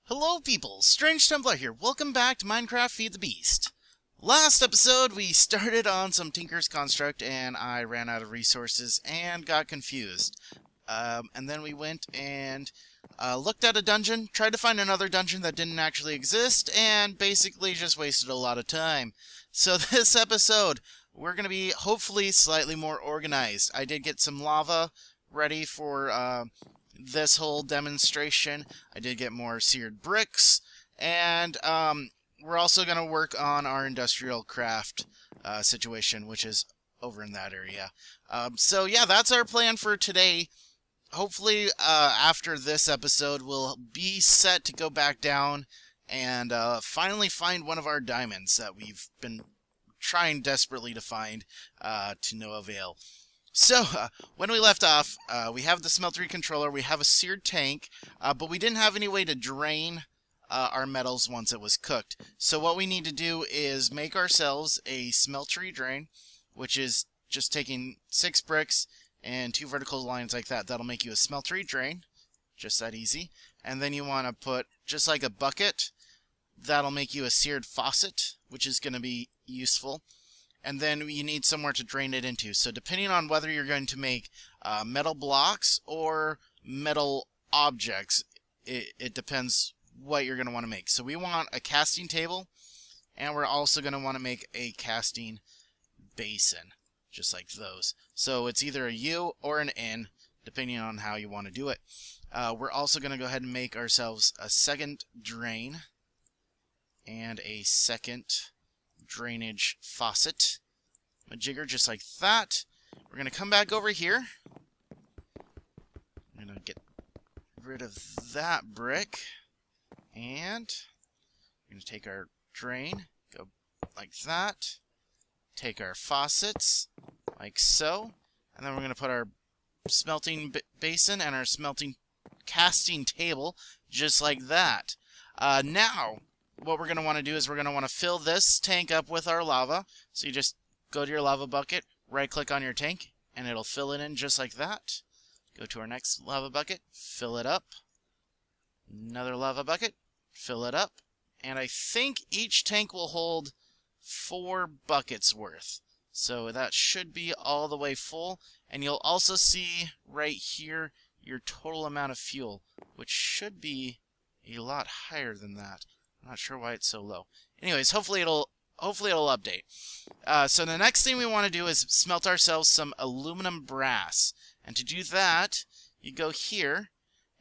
Hello people, StrangeTemplar here. Welcome back to Minecraft Feed the Beast. Last episode we started on some Tinker's Construct and I ran out of resources and got confused. And then we went and looked at a dungeon, tried to find another dungeon that didn't actually exist, and basically just wasted a lot of time. So this episode, we're going to be hopefully slightly more organized. I did get some lava ready for this whole demonstration. I did get more seared bricks, and we're also going to work on our industrial craft situation, which is over in that area. So yeah, that's our plan for today. Hopefully after this episode we'll be set to go back down and finally find one of our diamonds that we've been trying desperately to find to no avail. So, when we left off, we have the smeltery controller, we have a seared tank, but we didn't have any way to drain our metals once it was cooked. So what we need to do is make ourselves a smeltery drain, which is just taking 6 bricks and 2 vertical lines like that. That'll make you a smeltery drain, just that easy. And then you want to put, just like a bucket, that'll make you a seared faucet, which is going to be useful. And then you need somewhere to drain it into. So depending on whether you're going to make metal blocks or metal objects, it depends what you're going to want to make. So we want a casting table, and we're also going to want to make a casting basin, just like those. So it's either a U or an N, depending on how you want to do it. We're also going to go ahead and make ourselves a second drain and a second drainage faucet, a jigger just like that. We're going to come back over here. I'm going to get rid of that brick, and we're going to take our drain, go like that, take our faucets like so, and then we're going to put our smelting basin and our smelting casting table just like that. Now what we're going to want to do is we're going to want to fill this tank up with our lava. So you just go to your lava bucket, right click on your tank, and it'll fill it in just like that. Go to our next lava bucket, fill it up. Another lava bucket, fill it up. And I think each tank will hold 4 buckets worth. So that should be all the way full. And you'll also see right here your total amount of fuel, which should be a lot higher than that. I'm not sure why it's so low. Anyways, hopefully it'll update. So the next thing we want to do is smelt ourselves some aluminum brass. And to do that, you go here,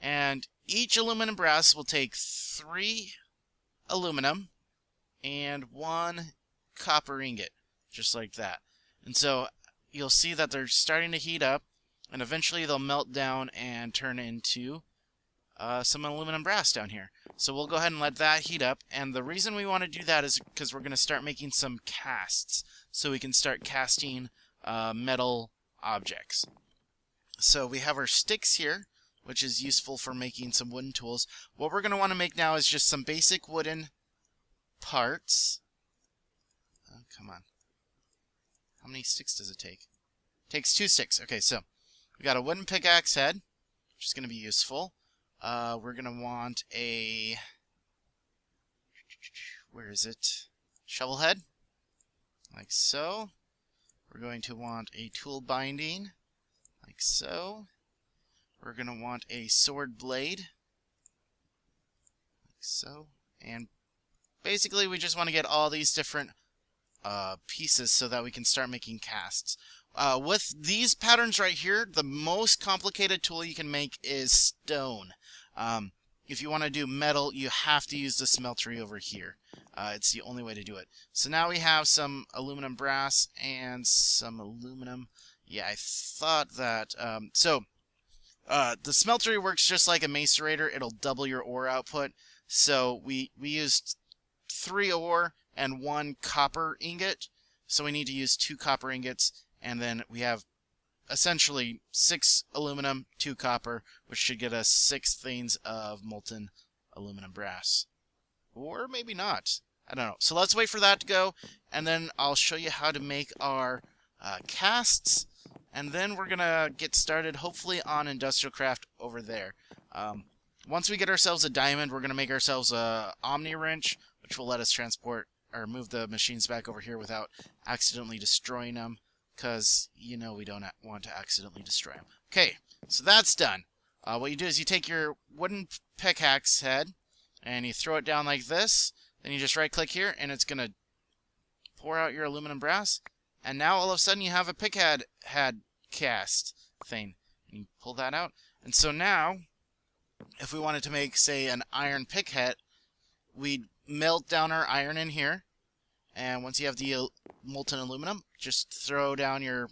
and each aluminum brass will take 3 aluminum and 1 copper ingot, just like that. And so you'll see that they're starting to heat up, and eventually they'll melt down and turn into some aluminum brass down here. So we'll go ahead and let that heat up, and the reason we want to do that is because we're going to start making some casts, so we can start casting metal objects. So we have our sticks here, which is useful for making some wooden tools. What we're going to want to make now is just some basic wooden parts. Oh, come on. How many sticks does it take? It takes 2 sticks. Okay, so we got a wooden pickaxe head, which is going to be useful. We're going to want a, where is it? Shovel head, like so. We're going to want a tool binding, like so. We're going to want a sword blade, like so. And basically we just want to get all these different pieces so that we can start making casts. With these patterns right here, the most complicated tool you can make is stone. If you want to do metal, you have to use the smeltery over here. It's the only way to do it. So now we have some aluminum brass and some aluminum. Yeah, I thought that. The smeltery works just like a macerator. It'll double your ore output. So we used 3 ore and 1 copper ingot. So we need to use 2 copper ingots. And then we have essentially 6 aluminum, 2 copper, which should get us 6 things of molten aluminum brass. Or maybe not. I don't know. So let's wait for that to go, and then I'll show you how to make our casts, and then we're going to get started hopefully on industrial craft over there. once we get ourselves a diamond, we're going to make ourselves a Omni wrench, which will let us transport or move the machines back over here without accidentally destroying them, because, you know, we don't want to accidentally destroy them. Okay, so that's done. What you do is you take your wooden pickaxe head, and you throw it down like this, then you just right-click here, and it's going to pour out your aluminum brass, and now all of a sudden you have a pickhead cast thing. And you pull that out, and so now, if we wanted to make, say, an iron pickhead, we'd melt down our iron in here, and once you have the molten aluminum, just throw down your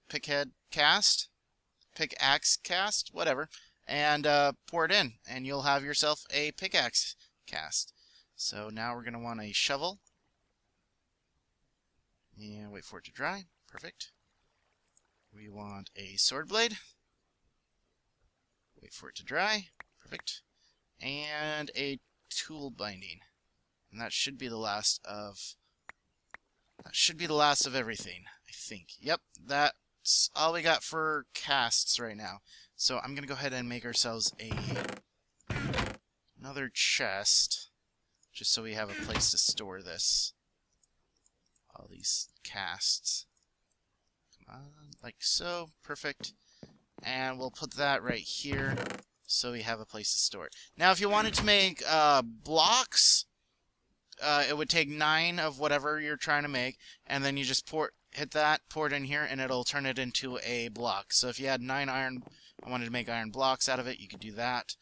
pickaxe cast, whatever, and pour it in, and you'll have yourself a pickaxe cast. So now we're going to want a shovel, and wait for it to dry. Perfect. We want a sword blade. Wait for it to dry. Perfect. And a tool binding. And that should be the last of everything, I think. Yep, that's all we got for casts right now. So I'm going to go ahead and make ourselves another chest, just so we have a place to store this. All these casts. Come on, like so. Perfect. And we'll put that right here, so we have a place to store it. Now, if you wanted to make blocks, it would take 9 of whatever you're trying to make, and then you just hit that, pour it in here, and it'll turn it into a block. So if you had 9 iron, I wanted to make iron blocks out of it, you could do that.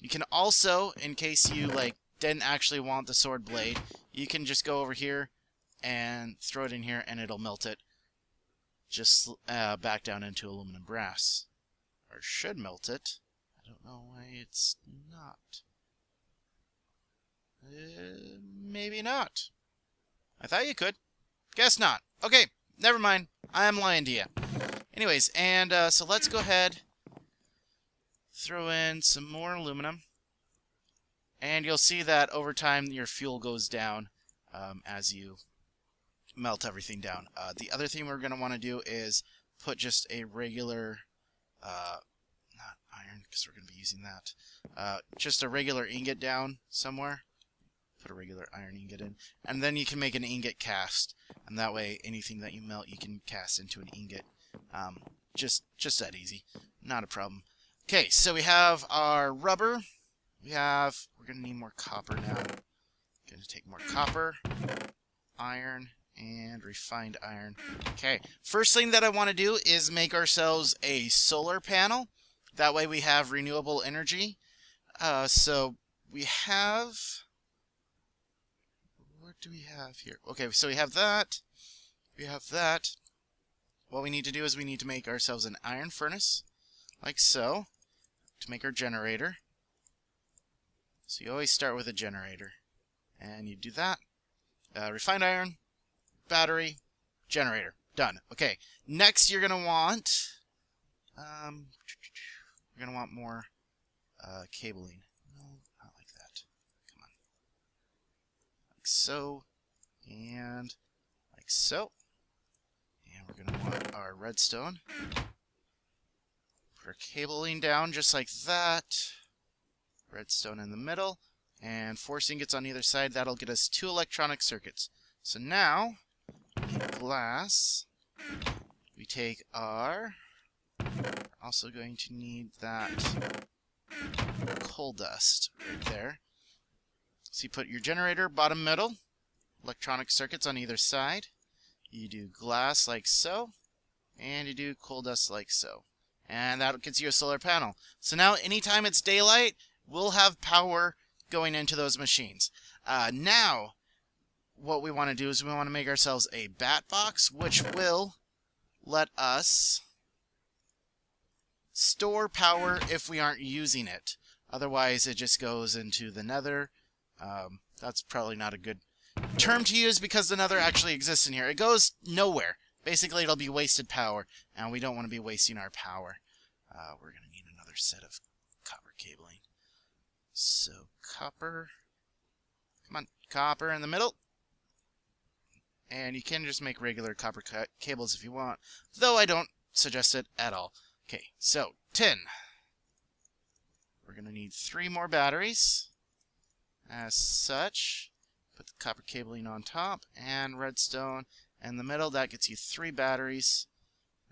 You can also, in case you didn't actually want the sword blade, you can just go over here and throw it in here, and it'll melt it just back down into aluminum brass. Or should melt it. I don't know why it's not. Maybe not. I thought you could. Guess not. Okay, never mind. I am lying to you. Anyways, and so let's go ahead, throw in some more aluminum, and you'll see that over time your fuel goes down as you melt everything down. The other thing we're going to want to do is put just a regular, not iron, because we're going to be using that, just a regular ingot down somewhere. Put a regular iron ingot in, and then you can make an ingot cast, and that way anything that you melt you can cast into an ingot. Just that easy, not a problem. Okay, so we have our rubber. We're going to need more copper now. Going to take more copper, iron, and refined iron. Okay, first thing that I want to do is make ourselves a solar panel. That way we have renewable energy. So we have... what do we have here? Okay, so we have that. We have that. What we need to do is we need to make ourselves an iron furnace, like so, to make our generator. So you always start with a generator. And you do that. Refined iron, battery, generator. Done. Okay, next you're going to want... you're going to want more cabling. No, not like that. Come on. Like so, and like so. And we're going to want our redstone. Put our cabling down just like that. Redstone in the middle. And 4 ingots on either side. That'll get us 2 electronic circuits. So now, we need glass. We take our... also going to need that coal dust right there. So you put your generator bottom middle, electronic circuits on either side. You do glass like so, and you do coal dust like so. And that gets you a solar panel. So now anytime it's daylight, we'll have power going into those machines. Now, what we want to do is we want to make ourselves a bat box, which will let us store power if we aren't using it. Otherwise, it just goes into the nether. That's probably not a good term to use because the nether actually exists in here. It goes nowhere. Basically, it'll be wasted power, and we don't want to be wasting our power. We're going to need another set of copper cabling. So, copper. Come on, copper in the middle. And you can just make regular copper cables if you want, though I don't suggest it at all. Okay, so tin. We're going to need 3 more batteries. As such, put the copper cabling on top and redstone in the middle. That gets you 3 batteries.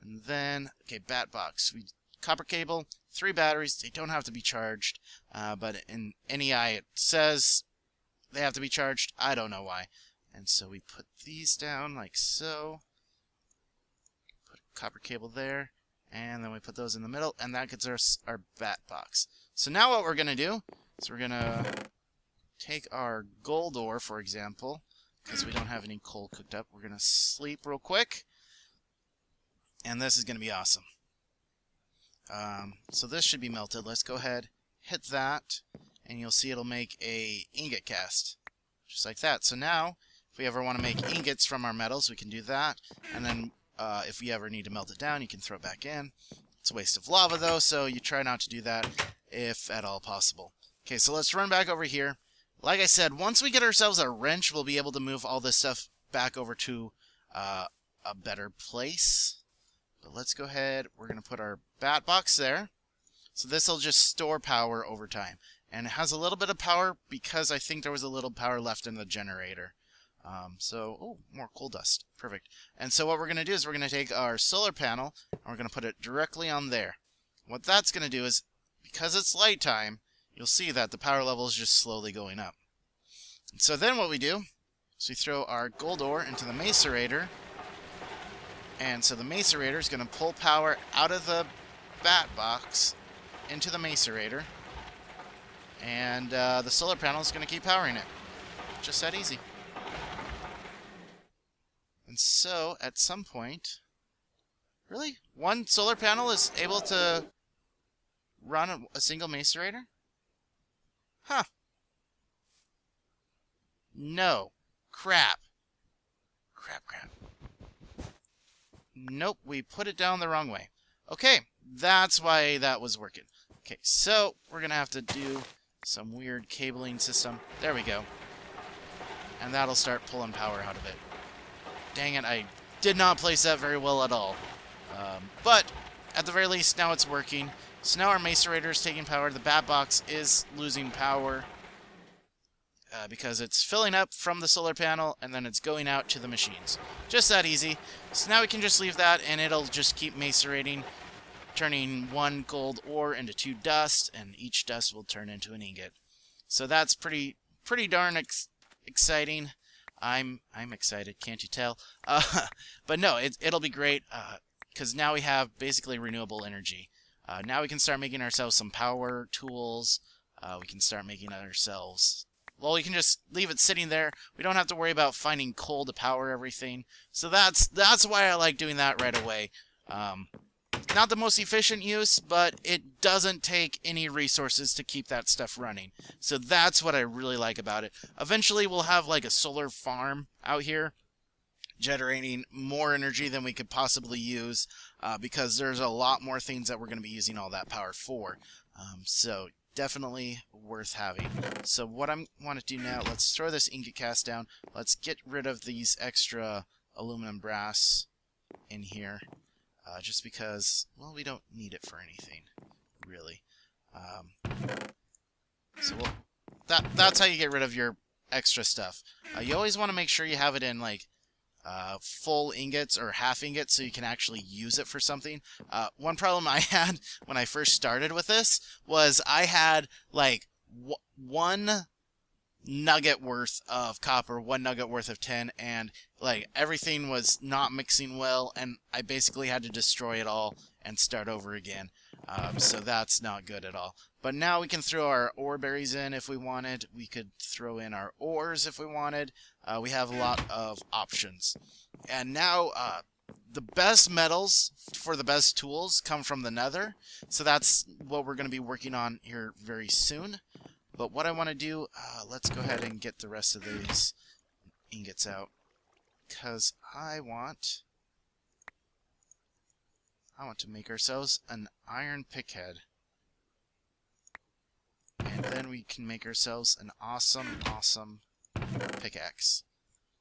And then, okay, bat box. Copper cable, 3 batteries. They don't have to be charged, but in NEI it says they have to be charged. I don't know why. And so we put these down like so. Put a copper cable there, and then we put those in the middle, and that gets us our bat box. So now what we're going to do is we're going to take our gold ore, for example, because we don't have any coal cooked up. We're going to sleep real quick, and this is going to be awesome. So this should be melted. Let's go ahead, hit that, and you'll see it'll make a ingot cast, just like that. So now, if we ever want to make ingots from our metals, we can do that, and then if we ever need to melt it down, you can throw it back in. It's a waste of lava, though, so you try not to do that if at all possible. Okay, so let's run back over here. Like I said, once we get ourselves a wrench, we'll be able to move all this stuff back over to a better place. But let's go ahead. We're going to put our bat box there. So this will just store power over time. And it has a little bit of power because I think there was a little power left in the generator. Oh, more coal dust. Perfect. And so what we're going to do is we're going to take our solar panel and we're going to put it directly on there. What that's going to do is, because it's light time, you'll see that the power level is just slowly going up. And so then what we do is we throw our gold ore into the macerator. And so the macerator is going to pull power out of the bat box into the macerator. And the solar panel is going to keep powering it. Just that easy. And so, at some point... Really? One solar panel is able to run a single macerator? Huh. No. Crap. Crap. Nope, we put it down the wrong way. Okay, that's why that was working. Okay, so we're going to have to do some weird cabling system. There we go. And that'll start pulling power out of it. Dang it, I did not place that very well at all. But, at the very least, now it's working. So now our macerator is taking power. The bat box is losing power because it's filling up from the solar panel and then it's going out to the machines. Just that easy. So now we can just leave that and it'll just keep macerating, turning 1 gold ore into 2 dust, and each dust will turn into an ingot. So that's pretty darn exciting. I'm excited, can't you tell? But no, it'll be great because now we have basically renewable energy. Now we can start making ourselves some power tools. We can start making ourselves... Well, we can just leave it sitting there. We don't have to worry about finding coal to power everything. So that's why I like doing that right away. Not the most efficient use, but it doesn't take any resources to keep that stuff running. So that's what I really like about it. Eventually, we'll have like a solar farm out here, generating more energy than we could possibly use, because there's a lot more things that we're going to be using all that power for. So definitely worth having. So what I want to do now, let's throw this ingot cast down. Let's get rid of these extra aluminum brass in here. Just because, well, we don't need it for anything, really. So that's how you get rid of your extra stuff. You always want to make sure you have it in, like, full ingots or half ingots so you can actually use it for something. One problem I had when I first started with this was I had, like, 1 nugget worth of copper, 1 nugget worth of tin, and like everything was not mixing well, and I basically had to destroy it all and start over again. So that's not good at all. But now we can throw our ore berries in if we wanted. We could throw in our ores if we wanted. We have a lot of options. And now the best metals for the best tools come from the nether. So that's what we're going to be working on here very soon. But what I want to do, let's go ahead and get the rest of these ingots out. Because I want to make ourselves an iron pickhead. And then we can make ourselves an awesome pickaxe.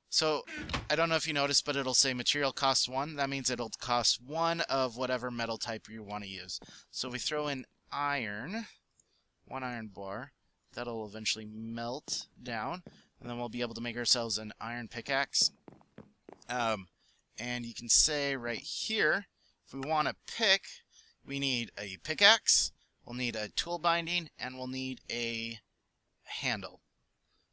So, I don't know if you noticed, but it'll say material cost 1. That means it'll cost 1 of whatever metal type you want to use. So we throw in iron. 1 iron bar. That'll eventually melt down, and then we'll be able to make ourselves an iron pickaxe. And you can say right here, if we want a pick, we need a pickaxe, we'll need a tool binding, and we'll need a handle.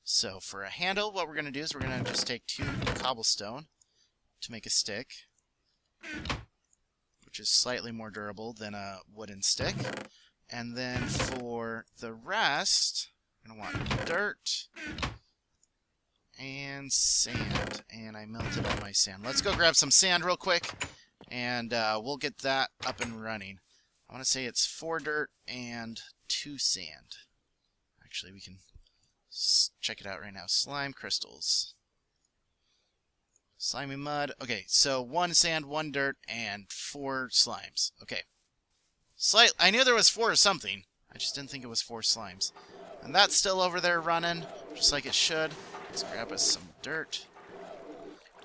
So for a handle, what we're going to do is we're going to just take 2 cobblestone to make a stick, which is slightly more durable than a wooden stick. And then for the rest, I'm going to want dirt and sand. And I melted all my sand. Let's go grab some sand real quick, and we'll get that up and running. I want to say it's 4 dirt and 2 sand. Actually, we can check it out right now. Slime crystals. Slimy mud. Okay, so 1 sand, 1 dirt, and 4 slimes. Okay. I knew there was 4 or something. I just didn't think it was 4 slimes. And that's still over there running, just like it should. Let's grab us some dirt.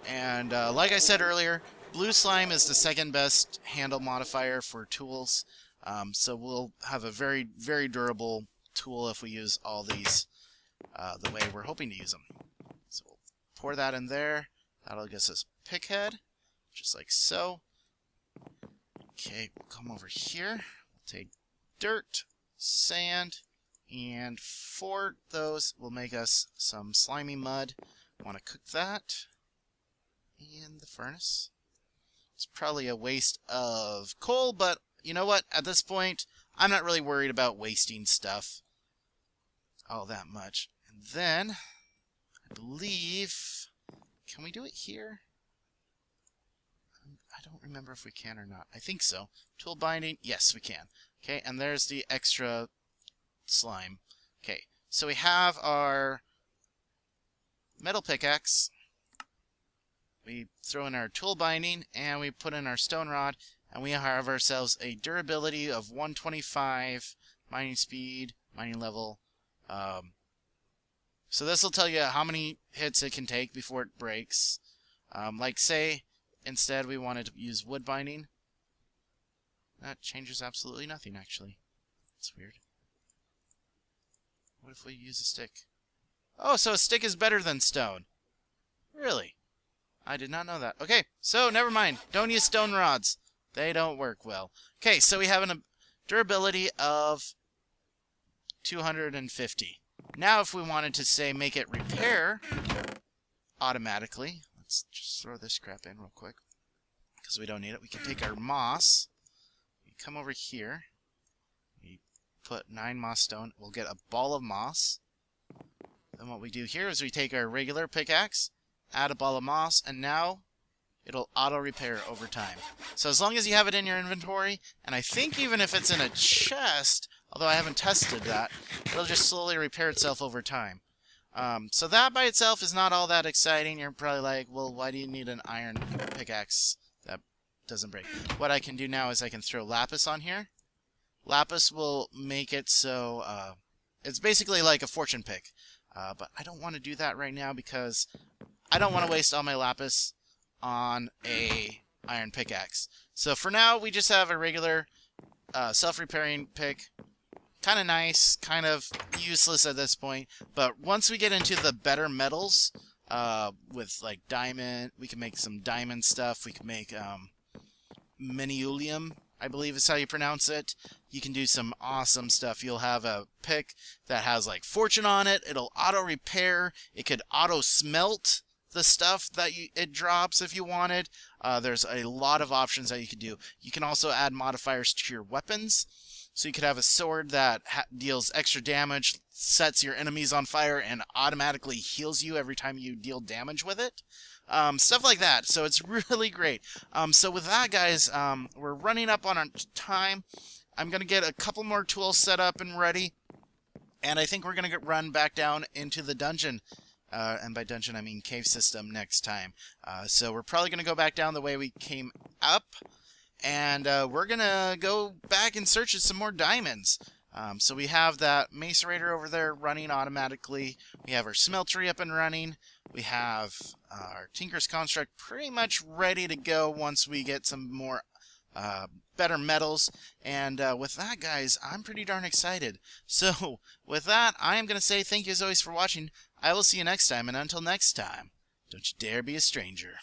And like I said earlier, blue slime is the 2nd best handle modifier for tools. So we'll have a very, very durable tool if we use all these the way we're hoping to use them. So we'll pour that in there. That'll get us a pick head, just like so. Okay, we'll come over here. We'll take dirt, sand, and 4 those will make us some slimy mud. Want to cook that in the furnace. It's probably a waste of coal, but you know what? At this point, I'm not really worried about wasting stuff all that much. And then, I believe, can we do it here? I don't remember if we can or not. I think so. Tool binding, yes, we can. Okay, and there's the extra slime. Okay, so we have our metal pickaxe. We throw in our tool binding, and we put in our stone rod, and we have ourselves a durability of 125, mining speed, mining level. So this will tell you how many hits it can take before it breaks. Like say, instead we wanted to use wood binding. That changes absolutely nothing, actually. That's weird. What if we use a stick? Oh, so a stick is better than stone. Really? I did not know that. Okay, so never mind. Don't use stone rods. They don't work well. Okay, so we have a durability of 250. Now if we wanted to, say, make it repair automatically, let's just throw this crap in real quick, because we don't need it. We can take our moss, we come over here, we put 9 moss stone, we'll get a ball of moss. Then what we do here is we take our regular pickaxe, add a ball of moss, and now it'll auto-repair over time. So as long as you have it in your inventory, and I think even if it's in a chest, although I haven't tested that, it'll just slowly repair itself over time. So that by itself is not all that exciting. You're probably like, well, why do you need an iron pickaxe that doesn't break? What I can do now is I can throw lapis on here. Lapis will make it so it's basically like a fortune pick. But I don't want to do that right now because I don't want to waste all my lapis on a iron pickaxe. So for now, we just have a regular self-repairing pick. Kind of nice, kind of useless at this point. But once we get into the better metals, with like diamond, we can make some diamond stuff. We can make miniulium, I believe is how you pronounce it. You can do some awesome stuff. You'll have a pick that has like fortune on it. It'll auto repair. It could auto smelt the stuff that it drops if you wanted. There's a lot of options that you could do. You can also add modifiers to your weapons. So you could have a sword that deals extra damage, sets your enemies on fire, and automatically heals you every time you deal damage with it. Stuff like that. So it's really great. So with that, guys, we're running up on our time. I'm going to get a couple more tools set up and ready. And I think we're going to run back down into the dungeon. And by dungeon, I mean cave system next time. So we're probably going to go back down the way we came up. And we're going to go back and search for some more diamonds. So we have that macerator over there running automatically. We have our smeltery up and running. We have our Tinker's Construct pretty much ready to go once we get some more better metals. And with that, guys, I'm pretty darn excited. So with that, I am going to say thank you as always for watching. I will see you next time, and until next time, don't you dare be a stranger.